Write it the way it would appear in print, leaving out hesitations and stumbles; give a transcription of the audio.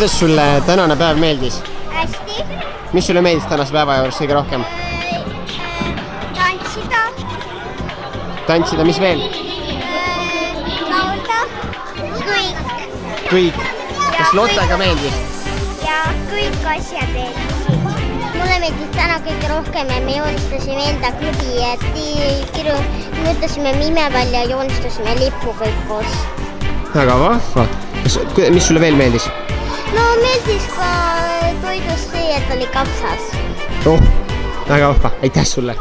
Kuidas sulle tänane päev meeldis? Hästi. Mis sulle meeldis tänase päeva juures kõige rohkem? Tantsida. Tantsida, mis veel? Laulda. Kõik. Kõik. Kas Lottega meeldis? Ja kõik asjad meeldisid. Mulle meeldis täna kõige rohkem ja me joonistasime enda klubi, et kirjutasime nime välja ja joonistasime lippu kõik koos. Väga vahva. Mis sulle veel meeldis? No meeldis ka toidust see, et oli kapsas. Oh, väga vahva. Aitäh sulle!